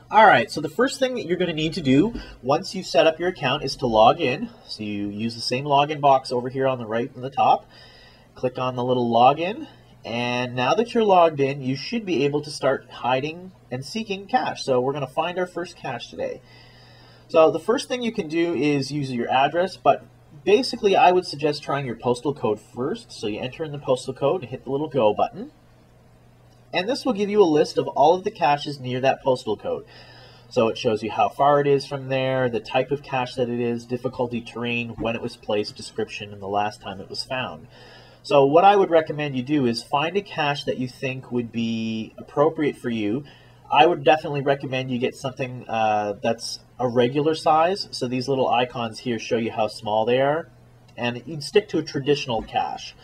Alright, so the first thing that you're going to need to do once you set up your account is to log in. So you use the same login box over here on the right in the top. Click on the little login, and now that you're logged in, you should be able to start hiding and seeking cache. So we're going to find our first cache today. So the first thing you can do is use your address, but basically I would suggest trying your postal code first. So you enter in the postal code and hit the little go button. And this will give you a list of all of the caches near that postal code. So it shows you how far it is from there, the type of cache that it is, difficulty, terrain, when it was placed, description, and the last time it was found. So what I would recommend you do is find a cache that you think would be appropriate for you. I would definitely recommend you get something that's a regular size. So these little icons here show you how small they are. And you'd stick to a traditional cache,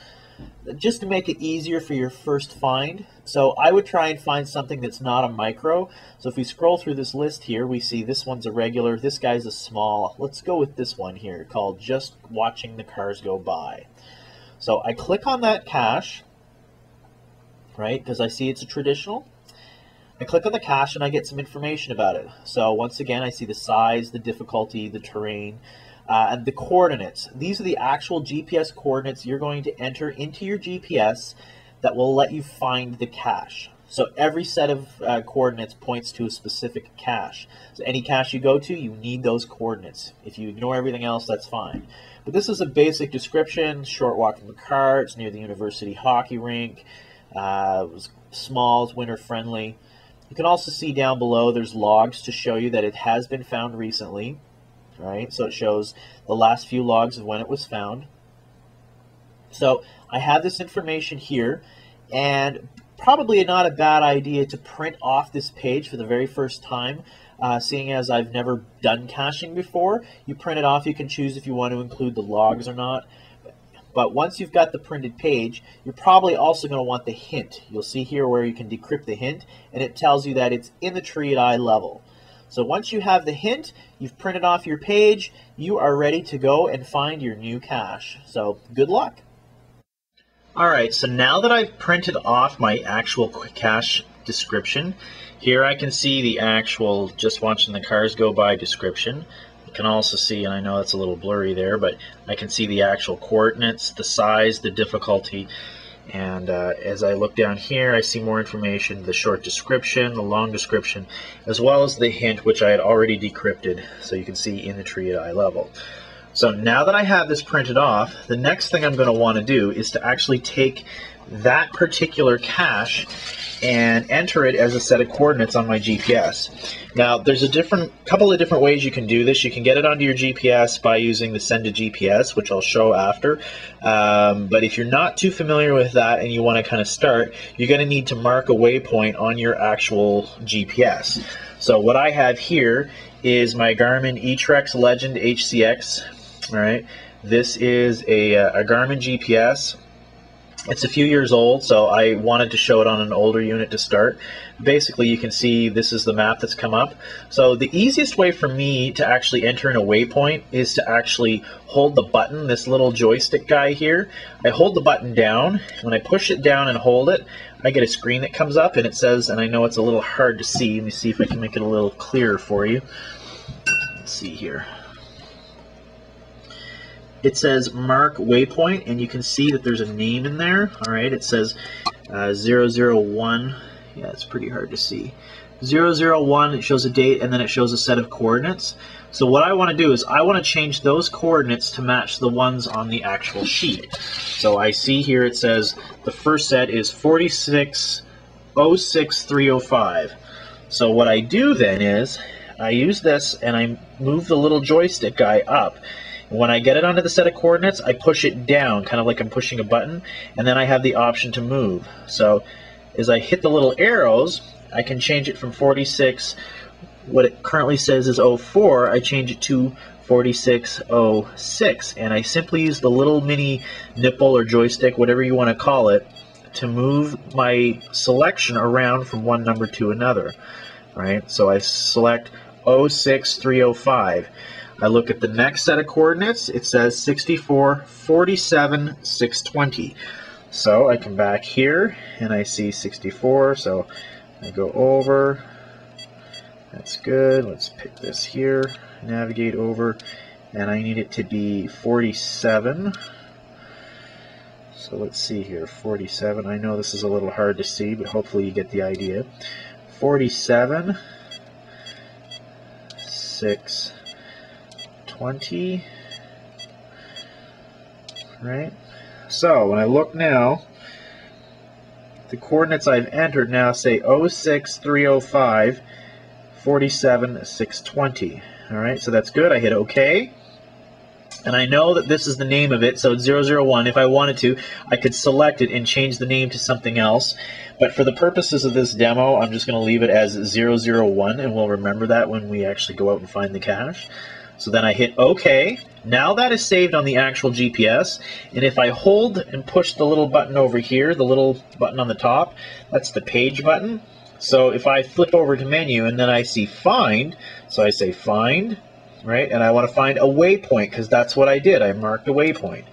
just to make it easier for your first find. So I would try and find something that's not a micro. So if we scroll through this list here, we see this one's a regular, this guy's a small. Let's go with this one here called Just Watching the Cars Go By. So I click on that cache, right, because I see it's a traditional. I click on the cache and I get some information about it. So once again, I see the size, the difficulty, the terrain, and the coordinates. These are the actual GPS coordinates you're going to enter into your GPS that will let you find the cache. So every set of coordinates points to a specific cache. So any cache you go to, you need those coordinates. If you ignore everything else, that's fine. But this is a basic description: short walk from the car, it's near the university hockey rink, it was small, it's winter friendly. You can also see down below there's logs to show you that it has been found recently. Right, so it shows the last few logs of when it was found. So I have this information here, and probably not a bad idea to print off this page for the very first time, seeing as I've never done caching before. You print it off, you can choose if you want to include the logs or not. But once you've got the printed page, you're probably also going to want the hint. You'll see here where you can decrypt the hint, and it tells you that it's in the tree at eye level. So once you have the hint, you've printed off your page, you are ready to go and find your new cache. So good luck. Alright, so now that I've printed off my actual cache description, here I can see the actual Just Watching the Cars Go By description. You can also see, and I know it's a little blurry there, but I can see the actual coordinates, the size, the difficulty. And as I look down here, I see more information, the short description, the long description, as well as the hint, which I had already decrypted, so you can see in the tree at eye level. So now that I have this printed off, the next thing I'm going to want to do is to actually take that particular cache and enter it as a set of coordinates on my GPS. Now, there's a couple of different ways you can do this. You can get it onto your GPS by using the Send to GPS, which I'll show after. But if you're not too familiar with that and you want to kind of start, you're going to need to mark a waypoint on your actual GPS. So what I have here is my Garmin eTrex Legend HCX. All right, this is a Garmin GPS. It's a few years old, so I wanted to show it on an older unit to start. Basically, you can see this is the map that's come up. So the easiest way for me to actually enter in a waypoint is to actually hold the button, this little joystick guy here. I hold the button down. When I push it down and hold it, I get a screen that comes up, and it says, and I know it's a little hard to see. Let me see if I can make it a little clearer for you. Let's see here. It says mark waypoint, and you can see that there's a name in there. All right, it says 001. Yeah, it's pretty hard to see. 001, it shows a date, and then it shows a set of coordinates. So what I want to do is I want to change those coordinates to match the ones on the actual sheet. So I see here it says the first set is 4606305. So what I do then is I use this and I move the little joystick guy up. When I get it onto the set of coordinates, I push it down, kind of like I'm pushing a button, and then I have the option to move. So as I hit the little arrows, I can change it from 46, what it currently says is 04, I change it to 4606, and I simply use the little mini nipple or joystick, whatever you want to call it, to move my selection around from one number to another. Right? So I select 06305. I look at the next set of coordinates, it says 64, 47, 620. So I come back here and I see 64, so I go over, That's good. Let's pick this here, navigate over, and I need it to be 47. So let's see here, 47. I know this is a little hard to see, but hopefully you get the idea. 47, 620, right? So when I look now, the coordinates I've entered now say 06305, 47, 620. All right, so that's good. I hit OK. And I know that this is the name of it, so it's 001. If I wanted to, I could select it and change the name to something else. But for the purposes of this demo, I'm just going to leave it as 001, and we'll remember that when we actually go out and find the cache. So then I hit OK. Now that is saved on the actual GPS, and if I hold and push the little button over here, the little button on the top, that's the page button. So if I flip over to menu and then I see find, so I say find, right, and I want to find a waypoint because that's what I did. I marked a waypoint.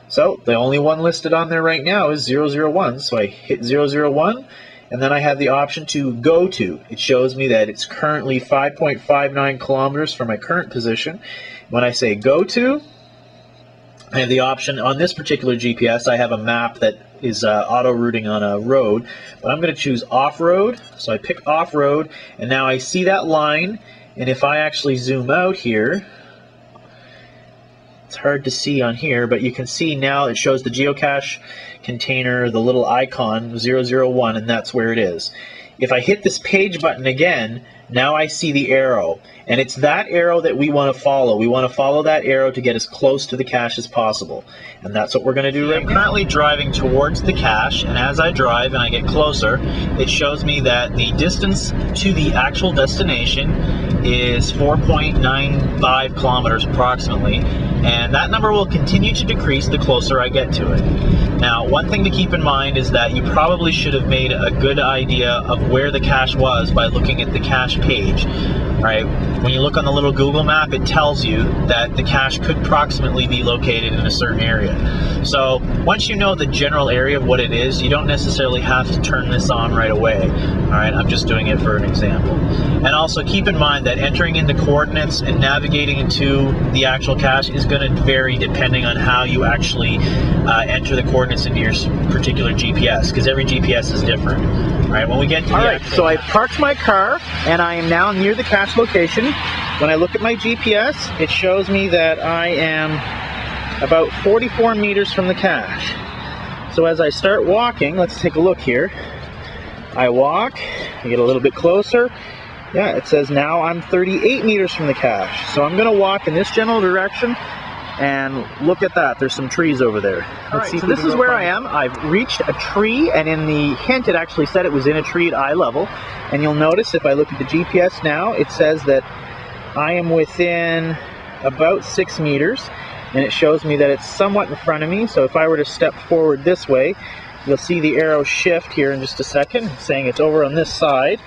So the only one listed on there right now is 001, so I hit 001, and then I have the option to go to. It shows me that it's currently 5.59 kilometers from my current position. When I say go to, I have the option on this particular GPS. I have a map that is auto-routing on a road, but I'm going to choose off-road. So I pick off-road, and now I see that line, and if I actually zoom out here, it's hard to see on here, but you can see now it shows the geocache container, the little icon 001, and that's where it is. If I hit this page button again, now I see the arrow, and it's that arrow that we want to follow. We want to follow that arrow to get as close to the cache as possible, and that's what we're going to do right now. I'm currently driving towards the cache, and as I drive and I get closer, it shows me that the distance to the actual destination is 4.95 kilometers approximately, and that number will continue to decrease the closer I get to it. Now, one thing to keep in mind is that you probably should have made a good idea of where the cache was by looking at the cache page. Right? When you look on the little Google map, it tells you that the cache could approximately be located in a certain area. So once you know the general area of what it is, you don't necessarily have to turn this on right away. All right, I'm just doing it for an example. And also keep in mind that entering in the coordinates and navigating into the actual cache is going to vary depending on how you actually enter the coordinates into your particular GPS, because every GPS is different. All right, when we get to the Alright, so I parked my car and I am now near the cache location. When I look at my GPS, it shows me that I am about 44 meters from the cache. So as I start walking, let's take a look here. I walk, I get a little bit closer. Yeah, it says now I'm 38 meters from the cache. So I'm going to walk in this general direction, and look at that, there's some trees over there. Let's see. So this is where I am. I've reached a tree, and in the hint it actually said it was in a tree at eye level. And you'll notice if I look at the GPS now, it says that I am within about 6 meters, and it shows me that it's somewhat in front of me. So if I were to step forward this way, you'll see the arrow shift here in just a second, saying it's over on this side.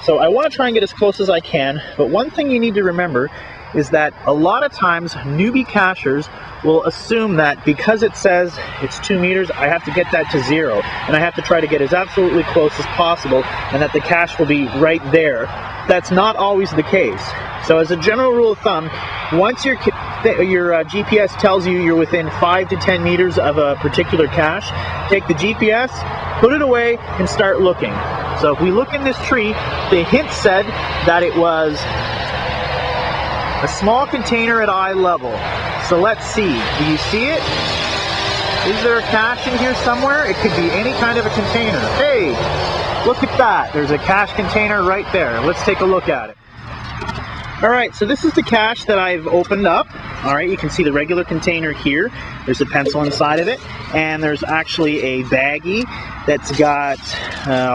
So I want to try and get as close as I can, but one thing you need to remember is that a lot of times newbie cachers will assume that because it says it's 2 meters, I have to get that to 0, and I have to try to get as absolutely close as possible, and that the cache will be right there. That's not always the case. So as a general rule of thumb, once your GPS tells you you're within 5 to 10 meters of a particular cache, take the GPS, put it away, and start looking. So if we look in this tree, the hint said that it was a small container at eye level. So let's see. Do you see it? Is there a cache in here somewhere? It could be any kind of a container. Hey, look at that. There's a cache container right there. Let's take a look at it. Alright, so this is the cache that I've opened up. Alright, you can see the regular container here. There's a pencil inside of it, and there's actually a baggie that's got,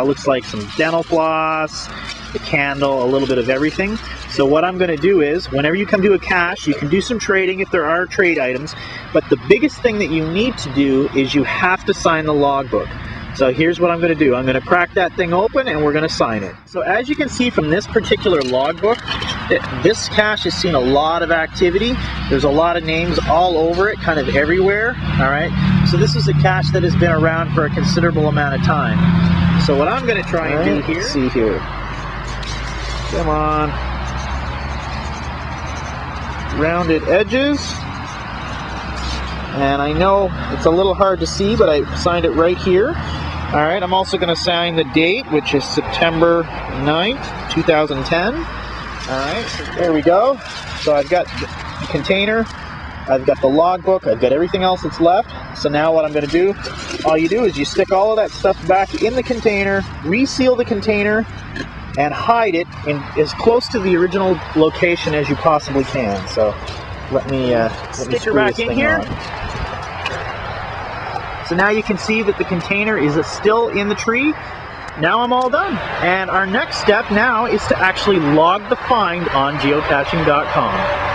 looks like some dental floss, a candle, a little bit of everything. So what I'm going to do is, whenever you come to a cache, you can do some trading if there are trade items, but the biggest thing that you need to do is you have to sign the logbook. So here's what I'm going to do. I'm going to crack that thing open and we're going to sign it. So as you can see from this particular logbook, this cache has seen a lot of activity. There's a lot of names all over it, kind of everywhere. All right. So this is a cache that has been around for a considerable amount of time. So what I'm going to try and do here. Let's see here. Come on. Rounded edges. And I know it's a little hard to see, but I signed it right here. Alright, I'm also going to sign the date, which is September 9th, 2010. Alright, so there we go. So I've got the container, I've got the logbook, I've got everything else that's left. So now what I'm going to do, all you do is you stick all of that stuff back in the container, reseal the container, and hide it in as close to the original location as you possibly can. So let me screw back this in here. On. So now you can see that the container is still in the tree. Now I'm all done. And our next step now is to actually log the find on geocaching.com.